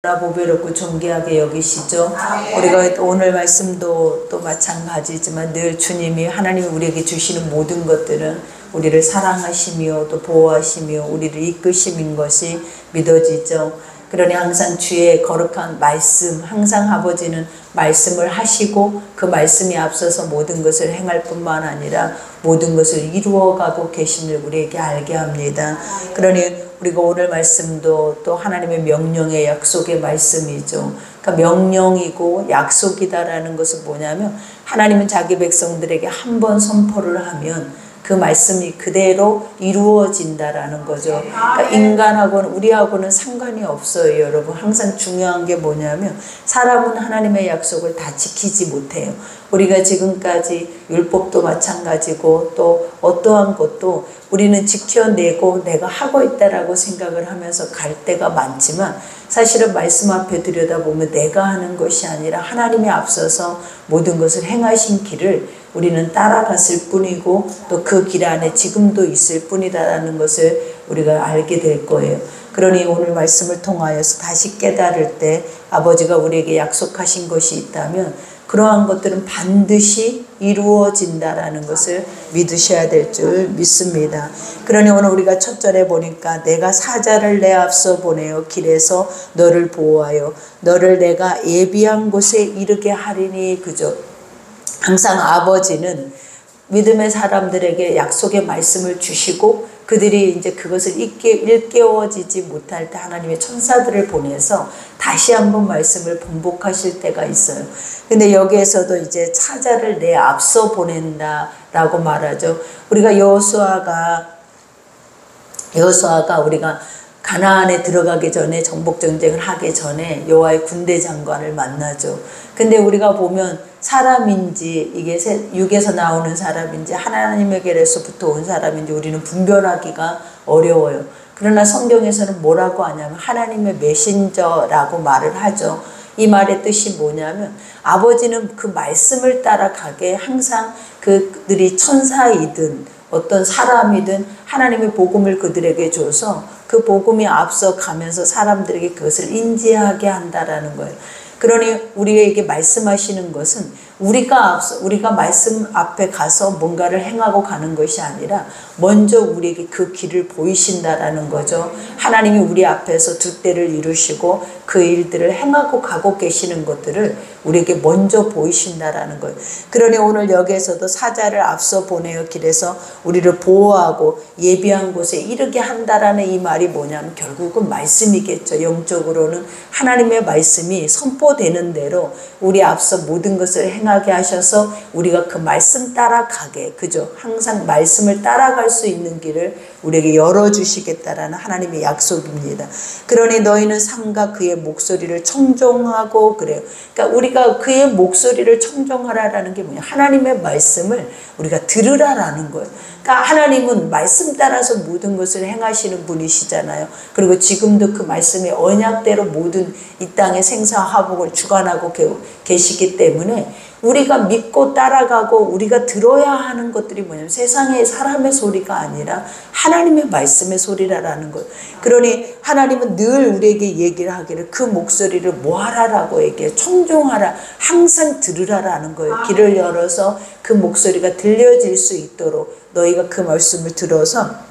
보배롭고 존귀하게 여기시죠. 우리가 오늘 말씀도 또 마찬가지지만 늘 주님이 하나님이 우리에게 주시는 모든 것들은 우리를 사랑하시며 또 보호하시며 우리를 이끄심인 것이 믿어지죠. 그러니 항상 주의 거룩한 말씀, 항상 아버지는 말씀을 하시고 그 말씀이 앞서서 모든 것을 행할 뿐만 아니라 모든 것을 이루어가고 계심을 우리에게 알게 합니다. 그러니 우리가 오늘 말씀도 또 하나님의 명령의 약속의 말씀이죠. 그러니까 명령이고 약속이다라는 것은 뭐냐면 하나님은 자기 백성들에게 한 번 선포를 하면 그 말씀이 그대로 이루어진다라는 거죠. 그러니까 인간하고는 우리하고는 상관이 없어요, 여러분. 항상 중요한 게 뭐냐면 사람은 하나님의 약속을 다 지키지 못해요. 우리가 지금까지 율법도 마찬가지고 또 어떠한 것도 우리는 지켜내고 내가 하고 있다라고 생각을 하면서 갈 때가 많지만 사실은 말씀 앞에 들여다보면 내가 하는 것이 아니라 하나님이 앞서서 모든 것을 행하신 길을 우리는 따라갔을 뿐이고 또 그 길 안에 지금도 있을 뿐이다라는 것을 우리가 알게 될 거예요. 그러니 오늘 말씀을 통하여서 다시 깨달을 때 아버지가 우리에게 약속하신 것이 있다면 그러한 것들은 반드시 이루어진다라는 것을 믿으셔야 될 줄 믿습니다. 그러니 오늘 우리가 첫 절에 보니까 내가 사자를 내 앞서 보내어 길에서 너를 보호하여 너를 내가 예비한 곳에 이르게 하리니 그죠. 항상 아버지는 믿음의 사람들에게 약속의 말씀을 주시고 그들이 이제 그것을 일깨워지지 못할 때 하나님의 천사들을 보내서 다시 한번 말씀을 번복하실 때가 있어요. 근데 여기에서도 이제 사자를 내 앞서 보낸다라고 말하죠. 우리가 여호수아가 우리가 가나안에 들어가기 전에 정복 전쟁을 하기 전에 여호와의 군대 장관을 만나죠. 근데 우리가 보면 사람인지 이게 육에서 나오는 사람인지 하나님에게로부터 온 사람인지 우리는 분별하기가 어려워요. 그러나 성경에서는 뭐라고 하냐면 하나님의 메신저라고 말을 하죠. 이 말의 뜻이 뭐냐면 아버지는 그 말씀을 따라가게 항상 그들이 천사이든 어떤 사람이든 하나님의 복음을 그들에게 줘서 그 복음이 앞서 가면서 사람들에게 그것을 인지하게 한다라는 거예요. 그러니 우리에게 말씀하시는 것은 우리가 말씀 앞에 가서 뭔가를 행하고 가는 것이 아니라 먼저 우리에게 그 길을 보이신다라는 거죠. 하나님이 우리 앞에서 두 때를 이루시고 그 일들을 행하고 가고 계시는 것들을 우리에게 먼저 보이신다라는 거예요. 그러니 오늘 여기에서도 사자를 앞서 보내어 길에서 우리를 보호하고 예비한 곳에 이르게 한다라는 이 말이 뭐냐면 결국은 말씀이겠죠. 영적으로는 하나님의 말씀이 선포되는 대로 우리 앞서 모든 것을 행하게 하셔서 우리가 그 말씀 따라가게, 그죠? 항상 말씀을 따라갈 수 있는 길을 우리에게 열어주시겠다라는 하나님의 약속입니다. 그러니 너희는 삼가 그의 목소리를 청종하고 그래요. 그러니까 우리가 그의 목소리를 청종하라라는 게 뭐냐? 하나님의 말씀을 우리가 들으라라는 거예요. 그러니까 하나님은 말씀 따라서 모든 것을 행하시는 분이시잖아요. 그리고 지금도 그 말씀의 언약대로 모든 이 땅의 생사화복을 주관하고 계시기 때문에 우리가 믿고 따라가고 우리가 들어야 하는 것들이 뭐냐면 세상의 사람의 소리가 아니라 하나님의 말씀의 소리라는 것. 그러니 하나님은 늘 우리에게 얘기를 하기를 그 목소리를 뭐하라라고 얘기해. 청종하라. 항상 들으라라는 거예요. 귀를 열어서 그 목소리가 들려질 수 있도록 너희가 그 말씀을 들어서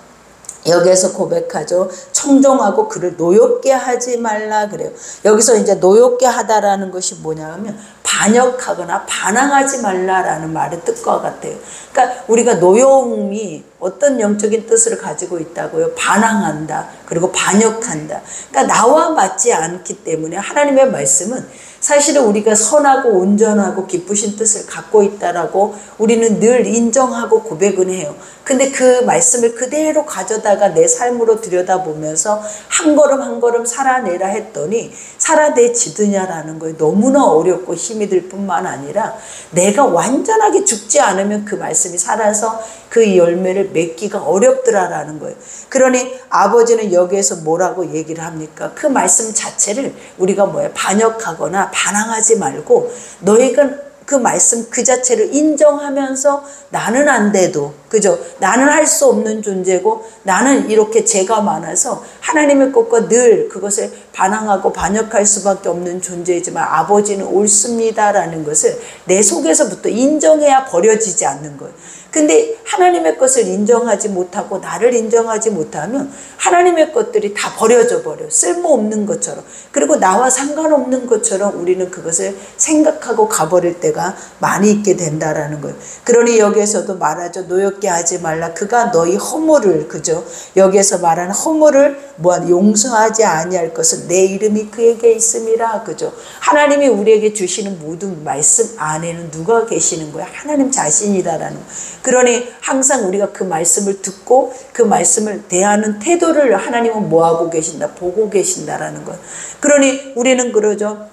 여기에서 고백하죠. 청종하고 그를 노엽게 하지 말라 그래요. 여기서 이제 노엽게 하다라는 것이 뭐냐면 반역하거나 반항하지 말라라는 말의 뜻과 같아요. 그러니까 우리가 노여움이 어떤 영적인 뜻을 가지고 있다고요? 반항한다. 그리고 반역한다. 그러니까 나와 맞지 않기 때문에 하나님의 말씀은 사실은 우리가 선하고 온전하고 기쁘신 뜻을 갖고 있다라고 우리는 늘 인정하고 고백은 해요. 근데 그 말씀을 그대로 가져다가 내 삶으로 들여다보면서 한 걸음 한 걸음 살아내라 했더니 살아내지느냐라는 거예요. 너무나 어렵고 힘이 들 뿐만 아니라 내가 완전하게 죽지 않으면 그 말씀이 살아서 그 열매를 맺기가 어렵더라라는 거예요. 그러니 아버지는 여기에서 뭐라고 얘기를 합니까? 그 말씀 자체를 우리가 반역하거나 반항하지 말고 너희가 그 말씀 그 자체를 인정하면서 나는 안 돼도, 그죠? 나는 할 수 없는 존재고 나는 이렇게 죄가 많아서 하나님의 것과 늘 그것을 반항하고 반역할 수밖에 없는 존재이지만 아버지는 옳습니다라는 것을 내 속에서부터 인정해야 버려지지 않는 거예요. 근데 하나님의 것을 인정하지 못하고 나를 인정하지 못하면 하나님의 것들이 다 버려져 버려요. 쓸모없는 것처럼. 그리고 나와 상관없는 것처럼 우리는 그것을 생각하고 가버릴 때가 많이 있게 된다라는 거예요. 그러니 여기에서도 말하죠. 노엽게 하지 말라. 그가 너희 허물을, 그죠? 여기에서 말하는 허물을 용서하지 아니할 것은 내 이름이 그에게 있음이라, 그죠? 하나님이 우리에게 주시는 모든 말씀 안에는 누가 계시는 거야? 하나님 자신이다라는 거예요. 그러니 항상 우리가 그 말씀을 듣고 그 말씀을 대하는 태도를 하나님은 뭐하고 계신다? 보고 계신다라는 거예요. 그러니 우리는 그러죠.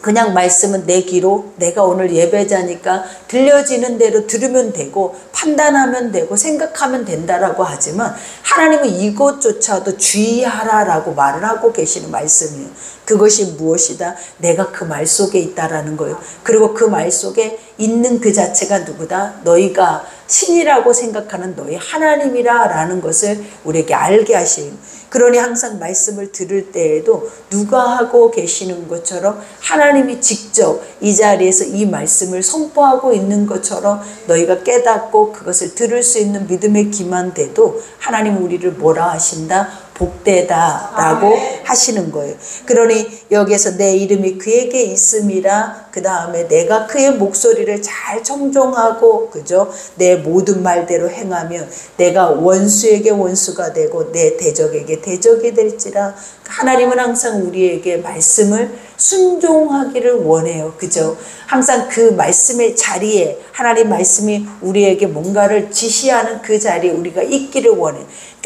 그냥 말씀은 내 귀로 내가 오늘 예배자니까 들려지는 대로 들으면 되고 판단하면 되고 생각하면 된다라고 하지만 하나님은 이것조차도 주의하라라고 말을 하고 계시는 말씀이에요. 그것이 무엇이다? 내가 그 말 속에 있다라는 거예요. 그리고 그 말 속에 있는 그 자체가 누구다? 너희가 신이라고 생각하는 너희 하나님이라 라는 것을 우리에게 알게 하시는. 그러니 항상 말씀을 들을 때에도 누가 하고 계시는 것처럼 하나님이 직접 이 자리에서 이 말씀을 선포하고 있는 것처럼 너희가 깨닫고 그것을 들을 수 있는 믿음의 기만 돼도 하나님은 우리를 뭐라 하신다? 복되다 라고 하시는 거예요. 그러니 여기에서 내 이름이 그에게 있음이라, 그 다음에 내가 그의 목소리를 잘 청종하고, 그죠? 내 모든 말대로 행하면 내가 원수에게 원수가 되고 내 대적에게 대적이 될지라. 하나님은 항상 우리에게 말씀을 순종하기를 원해요. 그죠? 항상 그 말씀의 자리에 하나님 말씀이 우리에게 뭔가를 지시하는 그 자리에 우리가 있기를 원해요.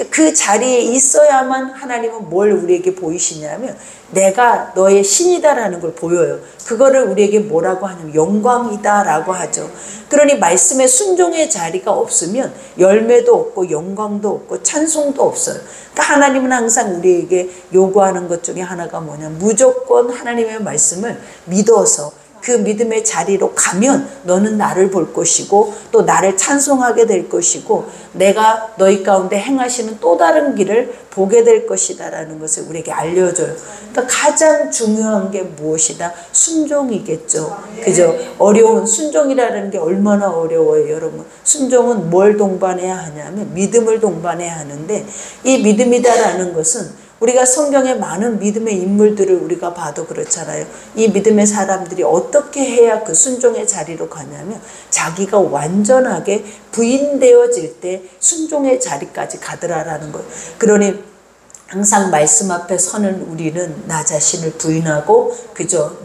그 자리에 있어야만 하나님은 뭘 우리에게 보이시냐면 내가 너의 신이다라는 걸 보여요. 그거를 우리에게 뭐라고 하냐면 영광이다라고 하죠. 그러니 말씀의 순종의 자리가 없으면 열매도 없고 영광도 없고 찬송도 없어요. 그러니까 하나님은 항상 우리에게 요구하는 것 중에 하나가 뭐냐, 무조건 하나님의 말씀을 믿어서 그 믿음의 자리로 가면 너는 나를 볼 것이고 또 나를 찬송하게 될 것이고 내가 너희 가운데 행하시는 또 다른 길을 보게 될 것이다 라는 것을 우리에게 알려줘요. 그러니까 가장 중요한 게 무엇이다? 순종이겠죠. 그죠? 어려운 순종이라는 게 얼마나 어려워요, 여러분. 순종은 뭘 동반해야 하냐면 믿음을 동반해야 하는데, 이 믿음이다라는 것은 우리가 성경의 많은 믿음의 인물들을 우리가 봐도 그렇잖아요. 이 믿음의 사람들이 어떻게 해야 그 순종의 자리로 가냐면 자기가 완전하게 부인되어질 때 순종의 자리까지 가더라라는 거예요. 그러니 항상 말씀 앞에 서는 우리는 나 자신을 부인하고, 그죠?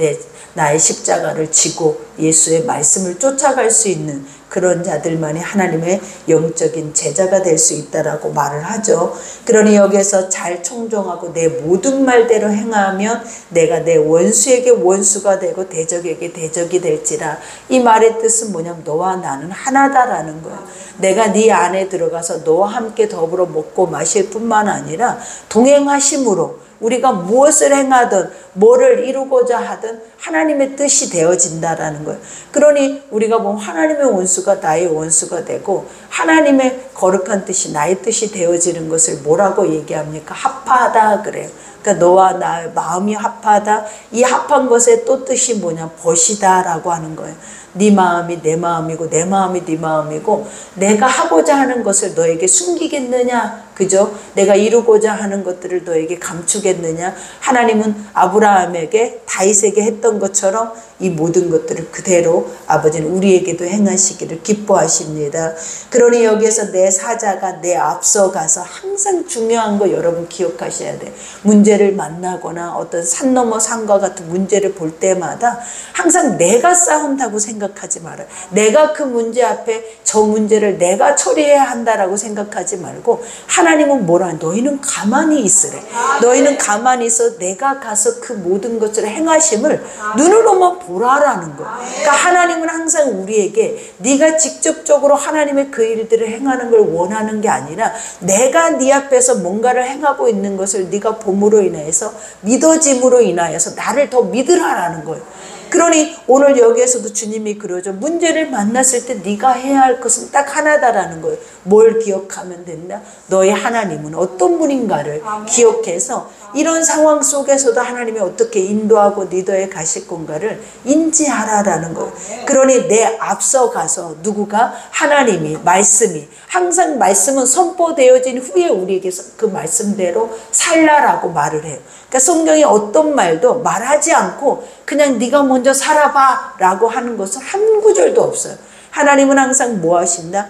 나의 십자가를 지고 예수의 말씀을 쫓아갈 수 있는 그런 자들만이 하나님의 영적인 제자가 될 수 있다라고 말을 하죠. 그러니 여기에서 잘 청종하고 내 모든 말대로 행하면 내가 내 원수에게 원수가 되고 대적에게 대적이 될지라. 이 말의 뜻은 뭐냐면 너와 나는 하나다라는 거예요. 내가 네 안에 들어가서 너와 함께 더불어 먹고 마실 뿐만 아니라 동행하심으로 우리가 무엇을 행하든 뭐를 이루고자 하든 하나님의 뜻이 되어진다라는 거예요. 그러니 우리가 보면 하나님의 원수가 나의 원수가 되고 하나님의 거룩한 뜻이 나의 뜻이 되어지는 것을 뭐라고 얘기합니까? 합하다 그래요. 그러니까 너와 나의 마음이 합하다. 이 합한 것의 또 뜻이 뭐냐? 벗이다 라고 하는 거예요. 네 마음이 내 마음이고 내 마음이 네 마음이고 내가 하고자 하는 것을 너에게 숨기겠느냐? 그죠? 내가 이루고자 하는 것들을 너에게 감추겠느냐? 하나님은 아브라함에게 다윗에게 했던 것처럼 이 모든 것들을 그대로 아버지는 우리에게도 행하시기를 기뻐하십니다. 그러니 여기에서 내 사자가 내 앞서가서 항상 중요한 거 여러분 기억하셔야 돼요. 문제를 만나거나 어떤 산 넘어 산과 같은 문제를 볼 때마다 항상 내가 싸운다고 생각하지 말아요. 내가 그 문제 앞에 저 문제를 내가 처리해야 한다라고 생각하지 말고 하나님은 뭐라? 너희는 가만히 있으래. 너희는 가만히 있어 내가 가서 그 모든 것을 행하심을 눈으로만 보라라는 거예요. 그러니까 하나님은 항상 우리에게 네가 직접적으로 하나님의 그 일들을 행하는 걸 원하는 게 아니라 내가 네 앞에서 뭔가를 행하고 있는 것을 네가 봄으로 인하여서 믿어짐으로 인하여서 나를 더 믿으라라는 거예요. 그러니 오늘 여기에서도 주님이 그러죠. 문제를 만났을 때 네가 해야 할 것은 딱 하나다라는 거예요. 뭘 기억하면 된다? 너의 하나님은 어떤 분인가를 기억해서 이런 상황 속에서도 하나님이 어떻게 인도하고 리더에 가실 건가를 인지하라라는 거예요. 그러니 내 앞서가서 누구가? 하나님이, 말씀이, 항상 말씀은 선포되어진 후에 우리에게 그 말씀대로 살라라고 말을 해요. 그러니까 성경에 어떤 말도 말하지 않고 그냥 네가 먼저 살아봐 라고 하는 것은 한 구절도 없어요. 하나님은 항상 뭐 하신다?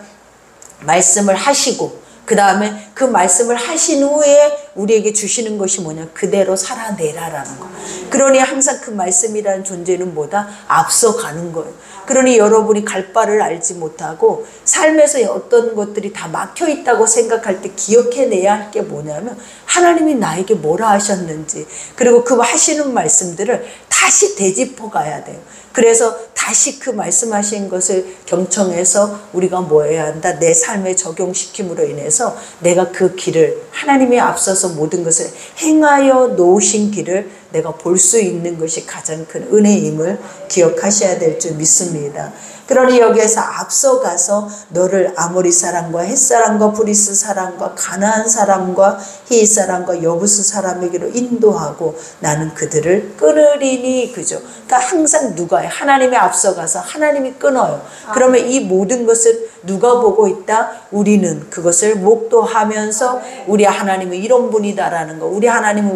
말씀을 하시고 그 다음에 그 말씀을 하신 후에 우리에게 주시는 것이 뭐냐? 그대로 살아내라라는 거. 그러니 항상 그 말씀이라는 존재는 뭐다? 앞서가는 거예요. 그러니 여러분이 갈 바를 알지 못하고 삶에서 어떤 것들이 다 막혀있다고 생각할 때 기억해내야 할 게 뭐냐면 하나님이 나에게 뭐라 하셨는지 그리고 그 하시는 말씀들을 다시 되짚어 가야 돼요. 그래서 다시 그 말씀하신 것을 경청해서 우리가 뭐 해야 한다? 내 삶에 적용시킴으로 인해서 내가 그 길을 하나님이 앞서서 모든 것을 행하여 놓으신 길을 내가 볼 수 있는 것이 가장 큰 은혜임을 기억하셔야 될 줄 믿습니다. 그러니 여기에서 앞서가서 너를 아모리 사람과 헷 사람과 브리스 사람과 가나안 사람과 히윗 사람과 여부스 사람에게로 인도하고 나는 그들을 끊으리니 그죠. 그러니까 항상 누가 해? 하나님이 앞서가서 하나님이 끊어요. 그러면 이 모든 것을 누가 보고 있다? 우리는 그것을 목도하면서 우리 하나님은 이런 분이다라는 거. 우리 하나님은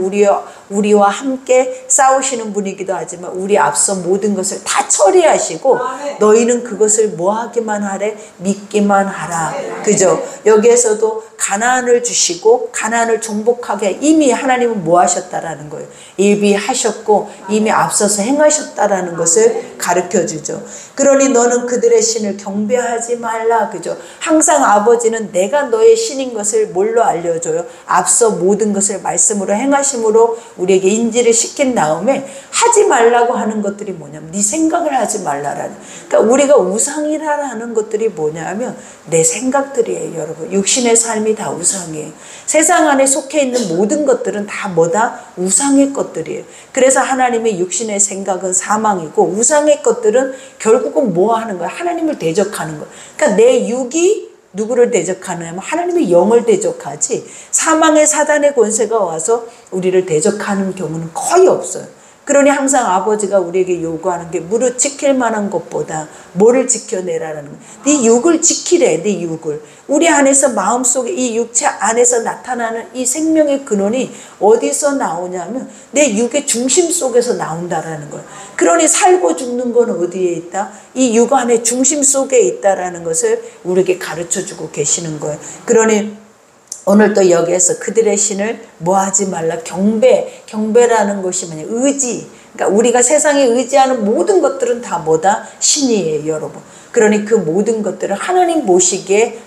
우리와 함께 싸우시는 분이기도 하지만 우리 앞서 모든 것을 다 처리하시고 너희는 그것을 뭐 하기만 하래? 믿기만 하라. 그죠? 여기에서도 가나안을 주시고 가나안을 정복하게 이미 하나님은 뭐 하셨다라는 거예요. 예비하셨고 이미 앞서서 행하셨다라는 것을 가르쳐주죠. 그러니 너는 그들의 신을 경배하지 말라. 그죠? 항상 아버지는 내가 너의 신인 것을 뭘로 알려줘요? 앞서 모든 것을 말씀으로 행하심으로 우리에게 인지를 시킨 다음에 하지 말라고 하는 것들이 뭐냐면 네 생각을 하지 말라라는. 그러니까 우리가 우상이라는 것들이 뭐냐면 내 생각들이에요. 여러분 육신의 삶이 다 우상이에요. 세상 안에 속해 있는 모든 것들은 다 뭐다? 우상의 것들이에요. 그래서 하나님의 육신의 생각은 사망이고 우상의 것들은 결국은 뭐 하는 거야? 하나님을 대적하는 거야. 그러니까 내 육이 누구를 대적하느냐면 하나님의 영을 대적하지 사망의 사단의 권세가 와서 우리를 대적하는 경우는 거의 없어요. 그러니 항상 아버지가 우리에게 요구하는 게 무릇 지킬 만한 것보다 뭐를 지켜내라는 거예요. 네 육을 지키래. 네 육을. 우리 안에서 마음속에 이 육체 안에서 나타나는 이 생명의 근원이 어디서 나오냐면 내 육의 중심 속에서 나온다라는 거예요. 그러니 살고 죽는 건 어디에 있다? 이 육 안의 중심 속에 있다라는 것을 우리에게 가르쳐주고 계시는 거예요. 그러니 오늘 또 여기에서 그들의 신을 뭐 하지 말라? 경배라는 것이 뭐냐? 의지. 그러니까 우리가 세상에 의지하는 모든 것들은 다 뭐다? 신이에요, 여러분. 그러니 그 모든 것들을 하나님 보시기에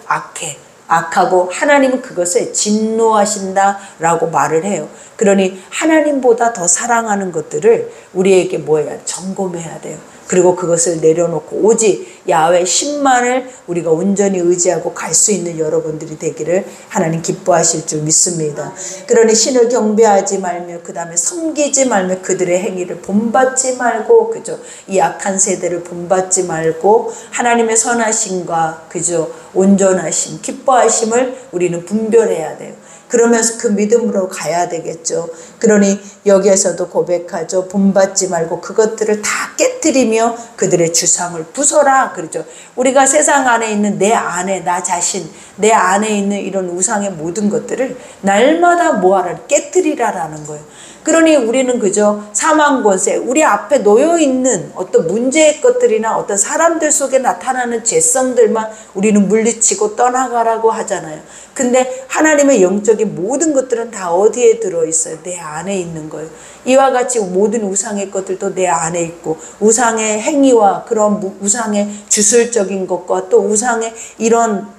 악하고 하나님은 그것에 진노하신다라고 말을 해요. 그러니 하나님보다 더 사랑하는 것들을 우리에게 뭐예요? 점검해야 돼요. 그리고 그것을 내려놓고 오직 야훼 신만을 우리가 온전히 의지하고 갈 수 있는 여러분들이 되기를 하나님 기뻐하실 줄 믿습니다. 그러니 신을 경배하지 말며 그 다음에 섬기지 말며 그들의 행위를 본받지 말고 그죠? 이 악한 세대를 본받지 말고 하나님의 선하심과 그죠? 온전하심, 기뻐하심을 우리는 분별해야 돼요. 그러면서 그 믿음으로 가야 되겠죠. 그러니 여기에서도 고백하죠. 본받지 말고 그것들을 다 깨뜨리며 그들의 주상을 부숴라. 그러죠. 우리가 세상 안에 있는 내 안에 나 자신, 내 안에 있는 이런 우상의 모든 것들을 날마다 뭐하라? 깨뜨리라라는 거예요. 그러니 우리는 그저 사망 권세, 우리 앞에 놓여 있는 어떤 문제의 것들이나 어떤 사람들 속에 나타나는 죄성들만 우리는 물리치고 떠나가라고 하잖아요. 근데 하나님의 영적인 모든 것들은 다 어디에 들어있어요? 내 안에 있는 거예요. 이와 같이 모든 우상의 것들도 내 안에 있고 우상의 행위와 그런 우상의 주술적인 것과 또 우상의 이런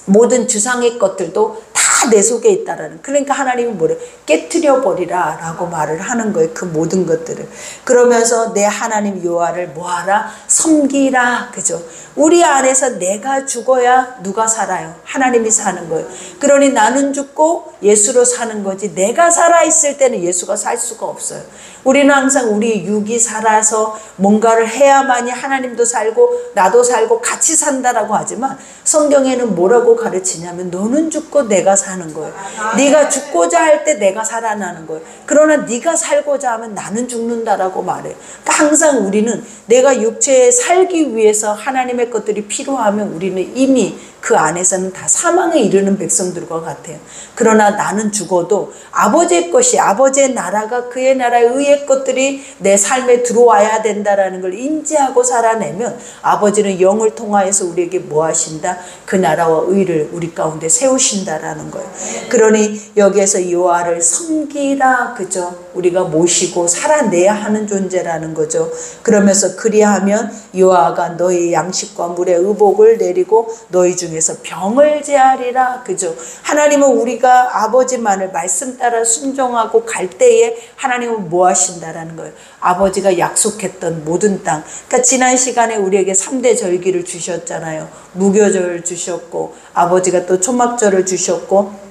모든 주상의 것들도 다 내 속에 있다라는, 그러니까 하나님이 뭐래? 깨트려 버리라 라고 말을 하는 거예요. 그 모든 것들을. 그러면서 내 하나님 여호와를 뭐하라? 섬기라. 그죠? 우리 안에서 내가 죽어야 누가 살아요? 하나님이 사는 거예요. 그러니 나는 죽고 예수로 사는 거지, 내가 살아있을 때는 예수가 살 수가 없어요. 우리는 항상 우리 육이 살아서 뭔가를 해야만이 하나님도 살고 나도 살고 같이 산다라고 하지만, 성경에는 뭐라고 가르치냐면 너는 죽고 내가 사는 거예요. 네가 죽고자 할 때 내가 살아나는 거예요. 그러나 네가 살고자 하면 나는 죽는다라고 말해요. 그러니까 항상 우리는 내가 육체에 살기 위해서 하나님의 것들이 필요하면 우리는 이미 그 안에서는 다 사망에 이르는 백성들과 같아요. 그러나 나는 죽어도 아버지의 것이, 아버지의 나라가, 그의 나라의 의의 것들이 내 삶에 들어와야 된다라는 걸 인지하고 살아내면 아버지는 영을 통하여서 우리에게 뭐 하신다? 그 나라와 의를 우리 가운데 세우신다라는 거예요. 그러니 여기에서 여호와를 섬기라. 그죠? 우리가 모시고 살아내야 하는 존재라는 거죠. 그러면서 그리하면 여호와가 너희 양식과 물의 의복을 내리고 너희 중에서 병을 제하리라. 그죠? 하나님은 우리가 아버지만을 말씀 따라 순종하고 갈 때에 하나님은 뭐 하신다라는 거예요. 아버지가 약속했던 모든 땅. 그러니까 지난 시간에 우리에게 3대 절기를 주셨잖아요. 무교절을 주셨고, 아버지가 또 초막절을 주셨고,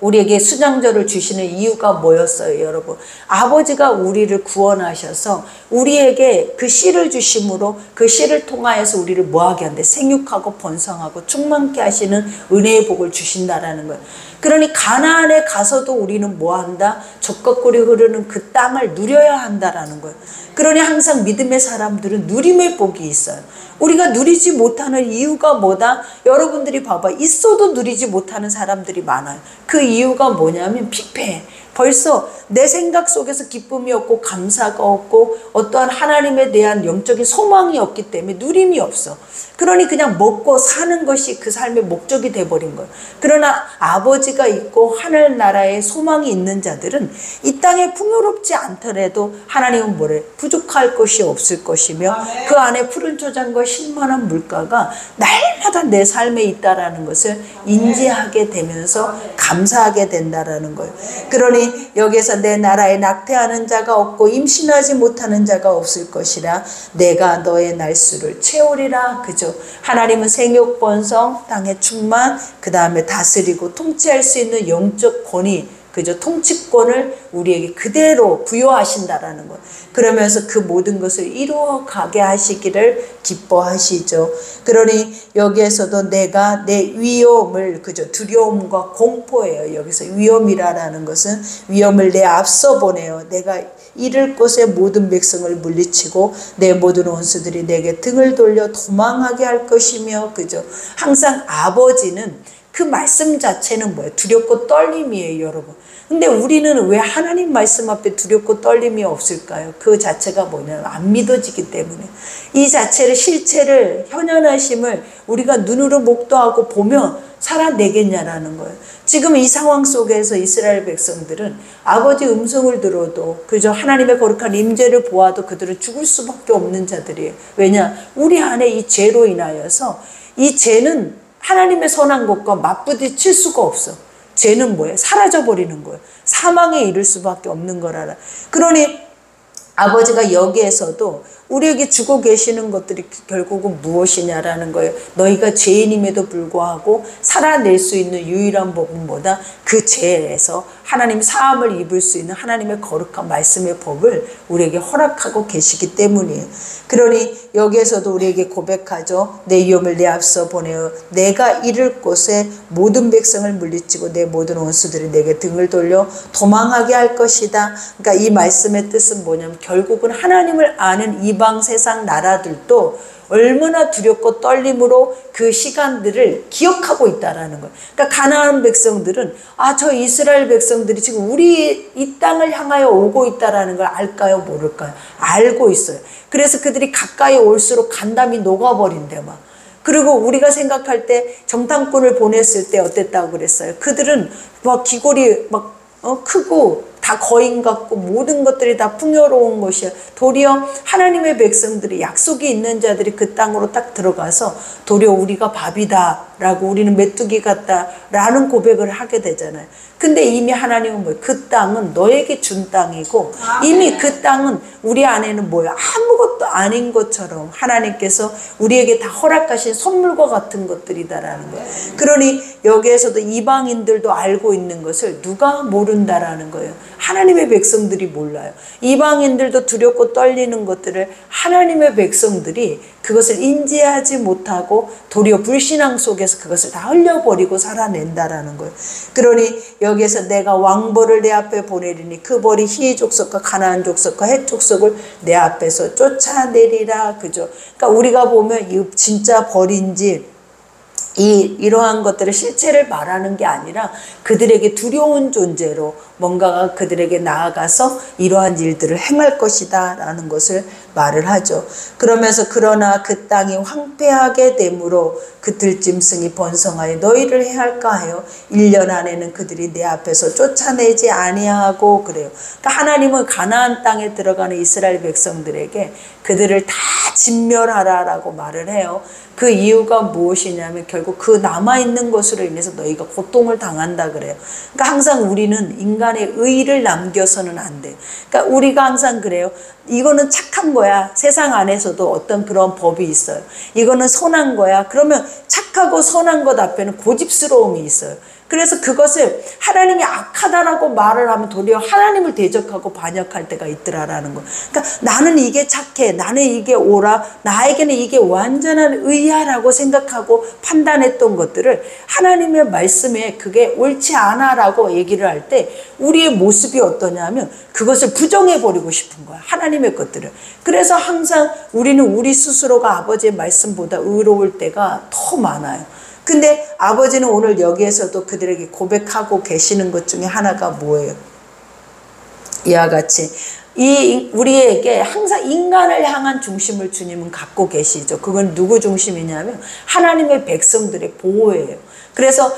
우리에게 수장절을 주시는 이유가 뭐였어요, 여러분? 아버지가 우리를 구원하셔서 우리에게 그 씨를 주심으로 그 씨를 통하여서 우리를 뭐하게 한대? 생육하고 번성하고 충만케 하시는 은혜의 복을 주신다라는 거예요. 그러니 가나안에 가서도 우리는 뭐한다? 젖거꾸리 흐르는 그 땅을 누려야 한다라는 거예요. 그러니 항상 믿음의 사람들은 누림의 복이 있어요. 우리가 누리지 못하는 이유가 뭐다? 여러분들이 봐봐. 있어도 누리지 못하는 사람들이 많아요. 그 이유가 뭐냐면 피폐해. 벌써 내 생각 속에서 기쁨이 없고 감사가 없고 어떠한 하나님에 대한 영적인 소망이 없기 때문에 누림이 없어. 그러니 그냥 먹고 사는 것이 그 삶의 목적이 돼버린 거예요. 그러나 아버지가 있고 하늘나라에 소망이 있는 자들은 이 땅에 풍요롭지 않더라도 하나님은 뭐래? 부족할 것이 없을 것이며 그 안에 푸른 초장과 신만한 물가가 날마다 내 삶에 있다라는 것을 인지하게 되면서 감사하게 된다라는 거예요. 그러니 여기에서 내 나라에 낙태하는 자가 없고 임신하지 못하는 자가 없을 것이라 내가 너의 날수를 채우리라. 그죠? 하나님은 생육 번성, 땅의 충만, 그 다음에 다스리고 통치할 수 있는 영적 권위, 그죠? 통치권을 우리에게 그대로 부여하신다라는 것. 그러면서 그 모든 것을 이루어가게 하시기를 기뻐하시죠. 그러니 여기에서도 내가 내 위험을, 그죠? 두려움과 공포예요. 여기서 위험이라는 것은 위험을 내 앞서 보내요. 내가 이를 곳에 모든 백성을 물리치고 내 모든 원수들이 내게 등을 돌려 도망하게 할 것이며, 그죠? 항상 아버지는 그 말씀 자체는 뭐예요? 두렵고 떨림이에요, 여러분. 근데 우리는 왜 하나님 말씀 앞에 두렵고 떨림이 없을까요? 그 자체가 뭐냐면 안 믿어지기 때문에. 이 자체를, 실체를, 현현하심을 우리가 눈으로 목도하고 보면 살아내겠냐라는 거예요. 지금 이 상황 속에서 이스라엘 백성들은 아버지 음성을 들어도, 그저 하나님의 거룩한 임재를 보아도 그들은 죽을 수밖에 없는 자들이에요. 왜냐? 우리 안에 이 죄로 인하여서, 이 죄는 하나님의 선한 것과 맞부딪힐 수가 없어. 죄는 뭐예요? 사라져버리는 거예요. 사망에 이를 수밖에 없는 거라. 그러니 아버지가 여기에서도 우리에게 주고 계시는 것들이 결국은 무엇이냐라는 거예요. 너희가 죄인임에도 불구하고 살아낼 수 있는 유일한 법은 뭐다? 그 죄에서 하나님 사함을 입을 수 있는 하나님의 거룩한 말씀의 법을 우리에게 허락하고 계시기 때문이에요. 그러니 여기에서도 우리에게 고백하죠. 내 위험을 내 앞서 보내어 내가 이를 곳에 모든 백성을 물리치고 내 모든 원수들이 내게 등을 돌려 도망하게 할 것이다. 그러니까 이 말씀의 뜻은 뭐냐면 결국은 하나님을 아는 이방 세상 나라들도 얼마나 두렵고 떨림으로 그 시간들을 기억하고 있다라는 거예요. 그러니까 가나안 백성들은 저 이스라엘 백성들이 지금 우리 이 땅을 향하여 오고 있다라는 걸 알까요? 모를까요? 알고 있어요. 그래서 그들이 가까이 올수록 간담이 녹아버린대 막. 그리고 우리가 생각할 때 정탐꾼을 보냈을 때 어땠다고 그랬어요? 그들은 막 귀골이 막 크고 다 거인 같고 모든 것들이 다 풍요로운 것이야. 도리어 하나님의 백성들이 약속이 있는 자들이 그 땅으로 딱 들어가서 도리어 우리가 밥이다. 라고 우리는 메뚜기 같다 라는 고백을 하게 되잖아요. 근데 이미 하나님은 뭐예요? 그 땅은 너에게 준 땅이고 이미 그 땅은 우리 안에는 뭐예요? 아무것도 아닌 것처럼 하나님께서 우리에게 다 허락하신 선물과 같은 것들이다라는 거예요. 그러니 여기에서도 이방인들도 알고 있는 것을 누가 모른다라는 거예요. 하나님의 백성들이 몰라요. 이방인들도 두렵고 떨리는 것들을 하나님의 백성들이 그것을 인지하지 못하고 도리어 불신앙 속에서 그것을 다 흘려버리고 살아낸다라는 거예요. 그러니 여기에서 내가 왕벌을 내 앞에 보내리니 그 벌이 히 족속과 가나안 족속과 헷 족속을 내 앞에서 쫓아내리라. 그죠? 그러니까 우리가 보면 이 진짜 벌인지 이러한 것들을 실체를 말하는 게 아니라 그들에게 두려운 존재로 뭔가가 그들에게 나아가서 이러한 일들을 행할 것이다 라는 것을 말을 하죠. 그러면서 그러나 그 땅이 황폐하게 되므로 그 들짐승이 번성하여 너희를 해할까 하여 1년 안에는 그들이 내 앞에서 쫓아내지 아니하고 그래요. 그러니까 하나님은 가나안 땅에 들어가는 이스라엘 백성들에게 그들을 다 진멸하라라고 말을 해요. 그 이유가 무엇이냐면 결국 그 남아있는 것으로 인해서 너희가 고통을 당한다 그래요. 그러니까 항상 우리는 인간의 의를 남겨서는 안 돼요. 그러니까 우리가 항상 그래요. 이거는 착한 거야. 세상 안에서도 어떤 그런 법이 있어요. 이거는 선한 거야. 그러면 착하고 선한 것 앞에는 고집스러움이 있어요. 그래서 그것을 하나님이 악하다라고 말을 하면 도리어 하나님을 대적하고 반역할 때가 있더라라는 거. 그러니까 나는 이게 착해, 나는 이게 옳아, 나에게는 이게 완전한 의야라고 생각하고 판단했던 것들을 하나님의 말씀에 그게 옳지 않아라고 얘기를 할 때 우리의 모습이 어떠냐면 그것을 부정해버리고 싶은 거야. 하나님의 것들을. 그래서 항상 우리는 우리 스스로가 아버지의 말씀보다 의로울 때가 더 많아요. 근데 아버지는 오늘 여기에서도 그들에게 고백하고 계시는 것 중에 하나가 뭐예요? 이와 같이 우리에게 항상 인간을 향한 중심을 주님은 갖고 계시죠. 그건 누구 중심이냐면 하나님의 백성들의 보호예요. 그래서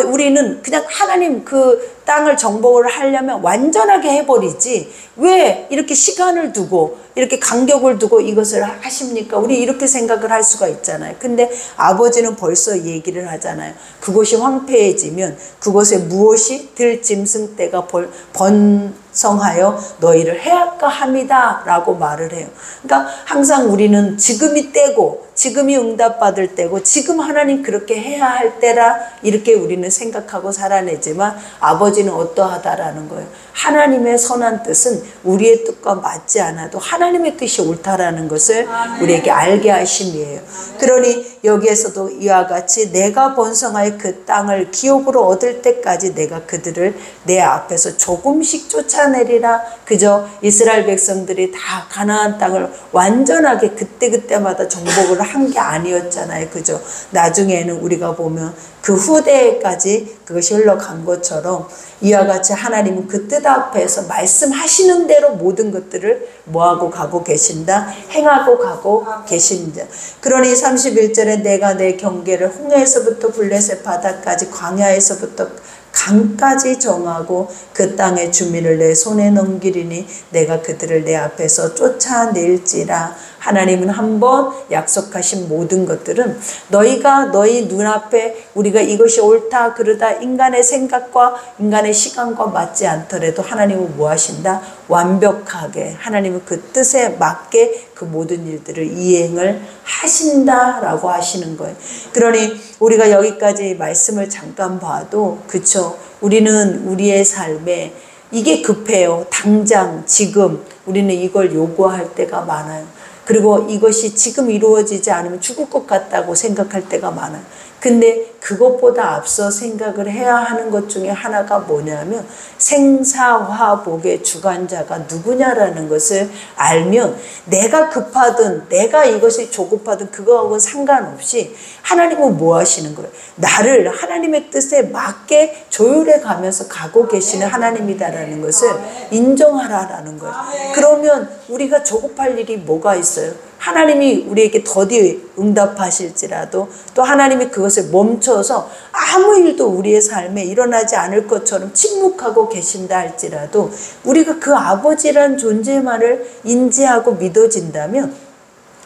우리는 그냥 하나님 그 땅을 정복을 하려면 완전하게 해버리지 왜 이렇게 시간을 두고 이렇게 간격을 두고 이것을 하십니까? 우리 이렇게 생각을 할 수가 있잖아요. 근데 아버지는 벌써 얘기를 하잖아요. 그곳이 황폐해지면 그곳에 무엇이 들짐승 떼가 번성하여 너희를 해할까 합니다 라고 말을 해요. 그러니까 항상 우리는 지금이 때고 지금이 응답받을 때고 지금 하나님 그렇게 해야 할 때라 이렇게 우리는 생각하고 살아내지만 아버지는 어떠하다라는 거예요. 하나님의 선한 뜻은 우리의 뜻과 맞지 않아도 하나님의 뜻이 옳다라는 것을 우리에게 알게 하심이에요. 그러니 여기에서도 이와 같이 내가 번성하여 그 땅을 기업으로 얻을 때까지 내가 그들을 내 앞에서 조금씩 쫓아내리라. 그저 이스라엘 백성들이 다 가나안 땅을 완전하게 그때그때마다 정복을 한 게 아니었잖아요. 그죠? 나중에는 우리가 보면 그 후대까지 그것이 흘러간 것처럼 이와 같이 하나님은 그 뜻 앞에서 말씀하시는 대로 모든 것들을 뭐하고 가고 계신다? 행하고 가고 계신다. 그러니 31절에 내가 내 경계를 홍해에서부터 블레셋 바다까지 광야에서부터 강까지 정하고 그 땅의 주민을 내 손에 넘기리니 내가 그들을 내 앞에서 쫓아낼지라. 하나님은 한번 약속하신 모든 것들은 너희가 너희 눈앞에 우리가 이것이 옳다 그르다 인간의 생각과 인간의 시간과 맞지 않더라도 하나님은 뭐 하신다? 완벽하게 하나님은 그 뜻에 맞게 그 모든 일들을 이행을 하신다라고 하시는 거예요. 그러니 우리가 여기까지 말씀을 잠깐 봐도 그쵸? 우리는 우리의 삶에 이게 급해요. 당장 지금 우리는 이걸 요구할 때가 많아요. 그리고 이것이 지금 이루어지지 않으면 죽을 것 같다고 생각할 때가 많아요. 근데 그것보다 앞서 생각을 해야 하는 것 중에 하나가 뭐냐면 생사화복의 주관자가 누구냐라는 것을 알면 내가 급하든 내가 이것이 조급하든 그거하고는 상관없이 하나님은 뭐 하시는 거예요? 나를 하나님의 뜻에 맞게 조율해 가면서 가고 계시는 하나님이다라는 것을 인정하라라는 거예요. 그러면 우리가 조급할 일이 뭐가 있어요? 하나님이 우리에게 더디 응답하실지라도 또 하나님이 그것을 멈춰서 아무 일도 우리의 삶에 일어나지 않을 것처럼 침묵하고 계신다 할지라도 우리가 그 아버지란 존재만을 인지하고 믿어진다면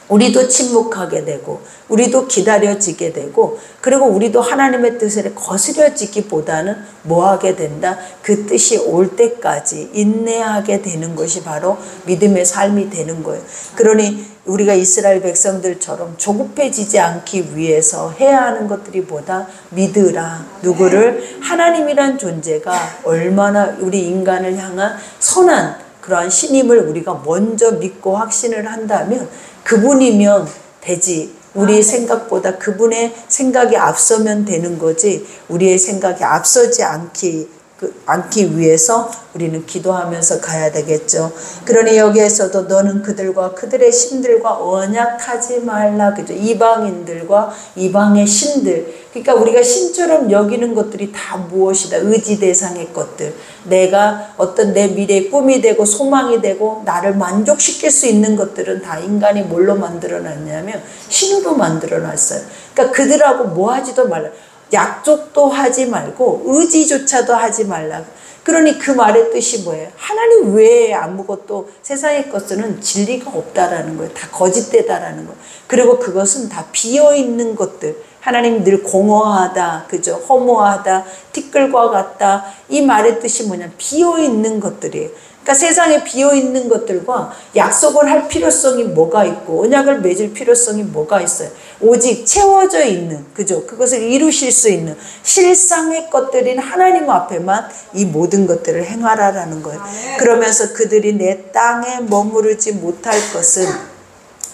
우리도 침묵하게 되고 우리도 기다려지게 되고 그리고 우리도 하나님의 뜻을 거스려지기보다는 뭐 하게 된다? 그 뜻이 올 때까지 인내하게 되는 것이 바로 믿음의 삶이 되는 거예요. 그러니 우리가 이스라엘 백성들처럼 조급해지지 않기 위해서 해야 하는 것들이 뭐다? 믿으라. 누구를? 하나님이란 존재가 얼마나 우리 인간을 향한 선한 그러한 신임을 우리가 먼저 믿고 확신을 한다면 그분이면 되지. 우리의 생각보다 그분의 생각이 앞서면 되는 거지 우리의 생각이 앞서지 않기 위해서 우리는 기도하면서 가야 되겠죠. 그러니 여기에서도 너는 그들과 그들의 신들과 언약하지 말라. 그죠? 이방인들과 이방의 신들. 그러니까 우리가 신처럼 여기는 것들이 다 무엇이다? 의지 대상의 것들. 내가 어떤 내 미래의 꿈이 되고 소망이 되고 나를 만족시킬 수 있는 것들은 다 인간이 뭘로 만들어놨냐면 신으로 만들어놨어요. 그러니까 그들하고 뭐 하지도 말라. 약속도 하지 말고 의지조차도 하지 말라. 그러니 그 말의 뜻이 뭐예요? 하나님 외에 아무것도 세상의 것은 진리가 없다라는 거예요. 다 거짓되다라는 거예요. 그리고 그것은 다 비어있는 것들. 하나님 늘 공허하다, 그죠? 허무하다, 티끌과 같다. 이 말의 뜻이 뭐냐? 비어있는 것들이에요. 그러니까 세상에 비어있는 것들과 약속을 할 필요성이 뭐가 있고 언약을 맺을 필요성이 뭐가 있어요? 오직 채워져 있는, 그죠? 그것을 이루실 수 있는 실상의 것들인 하나님 앞에만 이 모든 것들을 행하라라는 거예요. 그러면서 그들이 내 땅에 머무르지 못할 것은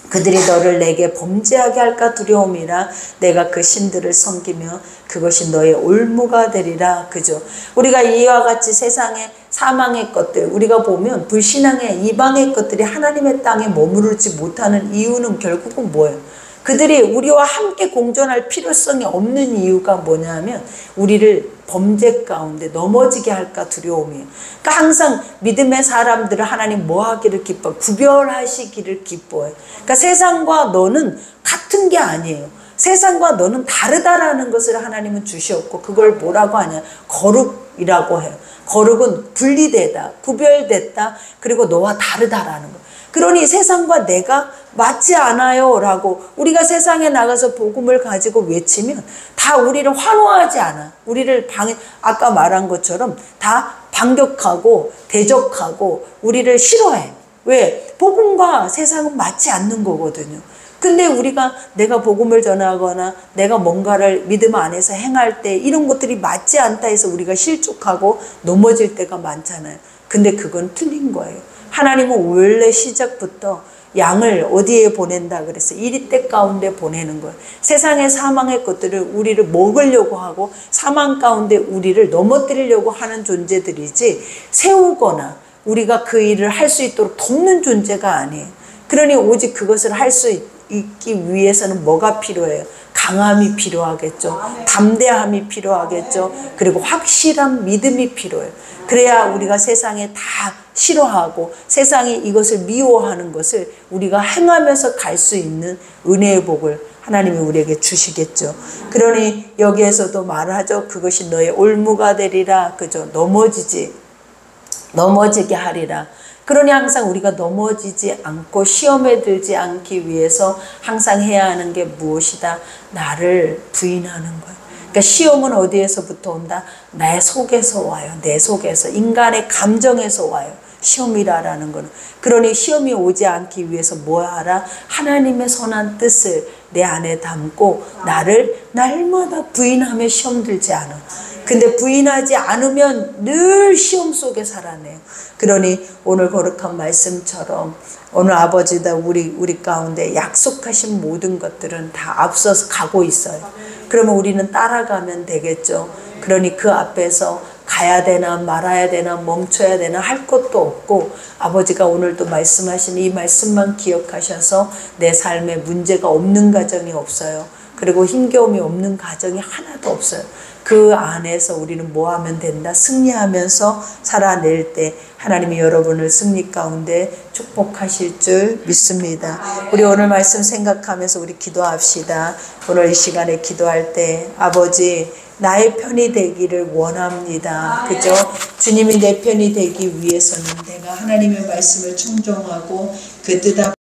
그들이 너를 내게 범죄하게 할까 두려움이라 내가 그 신들을 섬기며 그것이 너의 올무가 되리라. 그죠? 우리가 이와 같이 세상의 사망의 것들 우리가 보면 불신앙의 이방의 것들이 하나님의 땅에 머무르지 못하는 이유는 결국은 뭐예요? 그들이 우리와 함께 공존할 필요성이 없는 이유가 뭐냐면 우리를 범죄 가운데 넘어지게 할까 두려움이에요. 그러니까 항상 믿음의 사람들을 하나님 뭐 하기를 기뻐요? 구별하시기를 기뻐해요. 그러니까 세상과 너는 같은 게 아니에요. 세상과 너는 다르다라는 것을 하나님은 주셨고 그걸 뭐라고 하냐? 거룩이라고 해요. 거룩은 분리되다, 구별됐다, 그리고 너와 다르다라는 거예요. 그러니 세상과 내가 맞지 않아요 라고 우리가 세상에 나가서 복음을 가지고 외치면 다 우리를 환호하지 않아. 우리를 아까 말한 것처럼 다 반격하고 대적하고 우리를 싫어해. 왜? 복음과 세상은 맞지 않는 거거든요. 근데 우리가 내가 복음을 전하거나 내가 뭔가를 믿음 안에서 행할 때 이런 것들이 맞지 않다 해서 우리가 실족하고 넘어질 때가 많잖아요. 근데 그건 틀린 거예요. 하나님은 원래 시작부터 양을 어디에 보낸다 그랬어요? 이리떼 가운데 보내는 거예요. 세상의 사망의 것들을 우리를 먹으려고 하고 사망 가운데 우리를 넘어뜨리려고 하는 존재들이지 세우거나 우리가 그 일을 할 수 있도록 돕는 존재가 아니에요. 그러니 오직 그것을 할 수 있기 위해서는 뭐가 필요해요? 강함이 필요하겠죠. 담대함이 필요하겠죠. 그리고 확실한 믿음이 필요해요. 그래야 우리가 세상에 다 싫어하고 세상이 이것을 미워하는 것을 우리가 행하면서 갈 수 있는 은혜의 복을 하나님이 우리에게 주시겠죠. 그러니 여기에서도 말하죠. 그것이 너의 올무가 되리라. 그죠? 넘어지게 하리라. 그러니 항상 우리가 넘어지지 않고 시험에 들지 않기 위해서 항상 해야 하는 게 무엇이다? 나를 부인하는 거예요. 그러니까 시험은 어디에서부터 온다? 내 속에서 와요. 내 속에서. 인간의 감정에서 와요. 시험이라는 거는. 그러니 시험이 오지 않기 위해서 뭐 하라? 하나님의 선한 뜻을 내 안에 담고 나를 날마다 부인하며 시험 들지 않아. 근데 부인하지 않으면 늘 시험 속에 살아내요. 그러니 오늘 거룩한 말씀처럼 오늘 아버지다 우리 가운데 약속하신 모든 것들은 다 앞서서 가고 있어요. 그러면 우리는 따라가면 되겠죠. 그러니 그 앞에서 가야 되나 말아야 되나 멈춰야 되나 할 것도 없고 아버지가 오늘도 말씀하신 이 말씀만 기억하셔서 내 삶에 문제가 없는 가정이 없어요. 그리고 힘겨움이 없는 가정이 하나도 없어요. 그 안에서 우리는 뭐 하면 된다? 승리하면서 살아낼 때 하나님이 여러분을 승리 가운데 축복하실 줄 믿습니다. 우리 오늘 말씀 생각하면서 우리 기도합시다. 오늘 이 시간에 기도할 때 아버지 나의 편이 되기를 원합니다. 그죠? 주님이 내 편이 되기 위해서는 내가 하나님의 말씀을 청종하고 그 뜻